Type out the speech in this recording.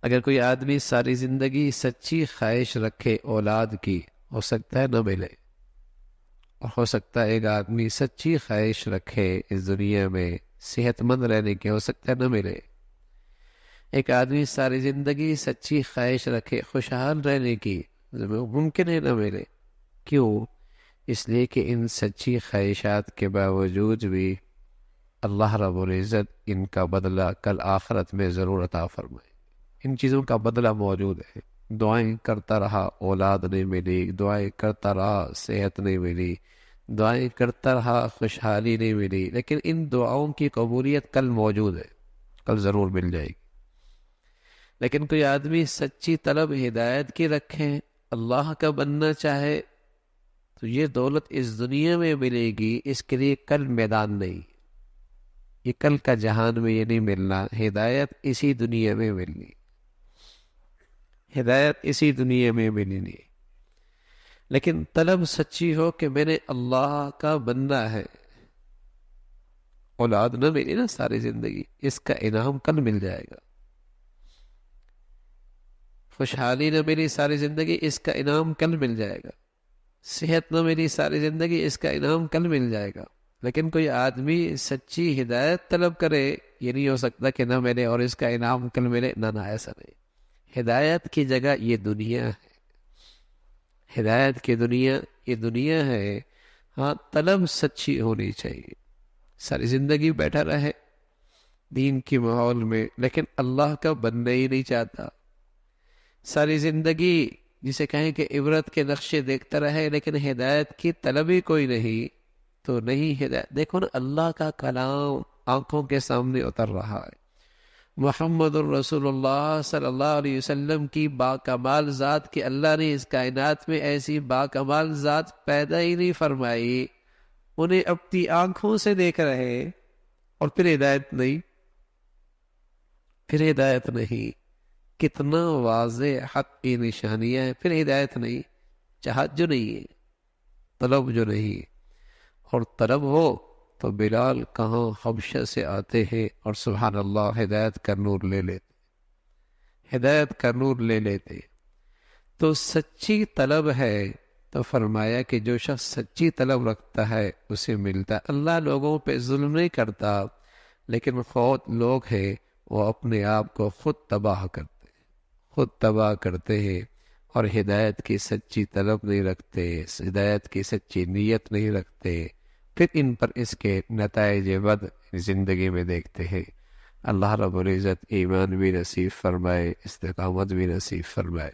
اگر کوئی آدمی ساری زندگی سچی خواہش رکھے اولاد کی، ہو سکتا ہے نہ ملے، اور ہو سکتا ہے ایک آدمی سچی خواہش رکھے اس دنیا میں صحت مند رہنے کی، ہو سکتا ہے نہ ملے۔ ایک آدمی ساری زندگی سچی خواہش رکھے خوشحال رہنے کی، ممکن ہے نہ ملے۔ کیوں؟ اس لیے کہ ان سچی خواہشات کے باوجود بھی اللہ رب العزت ان کا بدلہ کل آخرت میں ضرور عطا فرمائے۔ ان چیزوں کا بدلہ موجود ہے۔ دعائیں کرتا رہا اولاد نہیں ملی، دعائیں کرتا رہا صحت نہیں ملی، دعائیں کرتا رہا خوشحالی نہیں ملی، لیکن ان دعاؤں کی قبولیت کل موجود ہے، کل ضرور مل جائے گی۔ لیکن کوئی آدمی سچی طلب ہدایت کی رکھے، اللہ کا بننا چاہے، تو یہ دولت اس دنیا میں ملے گی، اس کے لیے کل میدان نہیں، یہ کل کا جہان میں یہ نہیں ملنا، ہدایت اسی دنیا میں ملنی، ہدایت اسی دنیا میں ملنی۔ لیکن طلب سچی ہو کہ میں نے اللہ کا بننا ہے، اولاد نہ ملی نا ساری زندگی، اس کا انعام کل مل جائے گا۔ خوشحالی نہ ملی ساری زندگی، اس کا انعام کل مل جائے گا۔ صحت نہ ملی ساری زندگی، اس کا انعام کل مل جائے گا۔ لیکن کوئی آدمی سچی ہدایت طلب کرے، یہ نہیں ہو سکتا کہ نہ ملے اور اس کا انعام کل ملے، نہ ایسا نہیں۔ ہدایت کی جگہ یہ دنیا ہے، ہدایت کی دنیا یہ دنیا ہے۔ ہاں، طلب سچی ہونی چاہیے، ساری زندگی بیٹھا رہے دین کی ماحول میں لیکن اللہ کا بننا ہی نہیں چاہتا، ساری زندگی جسے کہیں کہ عبرت کے نقشے دیکھتا رہے لیکن ہدایت کی طلب ہی کوئی نہیں، تو نہیں ہدایت۔ دیکھو نا، اللہ کا کلام آنکھوں کے سامنے اتر رہا ہے، محمد الرسول اللہ صلی اللہ علیہ وسلم کی باکمال ذات کی اللہ نے اس کائنات میں ایسی باکمال ذات پیدا ہی نہیں فرمائی، انہیں اپنی آنکھوں سے دیکھ رہے، اور پھر ہدایت نہیں، پھر ہدایت نہیں۔ کتنا واضح حق کی نشانیاں ہیں، پھر ہدایت نہیں، چاہت جو نہیں ہے، طلب جو نہیں، اور طلب ہو تو بلال کہاں حبشہ سے آتے ہیں اور سبحان اللہ ہدایت کا نور لے لیتے، ہدایت کا نور لے لیتے۔ تو سچی طلب ہے، تو فرمایا کہ جو شخص سچی طلب رکھتا ہے اسے ملتا ہے۔ اللہ لوگوں پہ ظلم نہیں کرتا، لیکن خود لوگ ہیں وہ اپنے آپ کو خود تباہ کرتے ہیں، خود تباہ کرتے ہیں، اور ہدایت کی سچی طلب نہیں رکھتے، ہدایت کی سچی نیت نہیں رکھتے، پھر ان پر اس کے نتائج بد زندگی میں دیکھتے ہیں۔ اللہ رب العزت ایمان بھی نصیب فرمائے، استقامت بھی نصیب فرمائے۔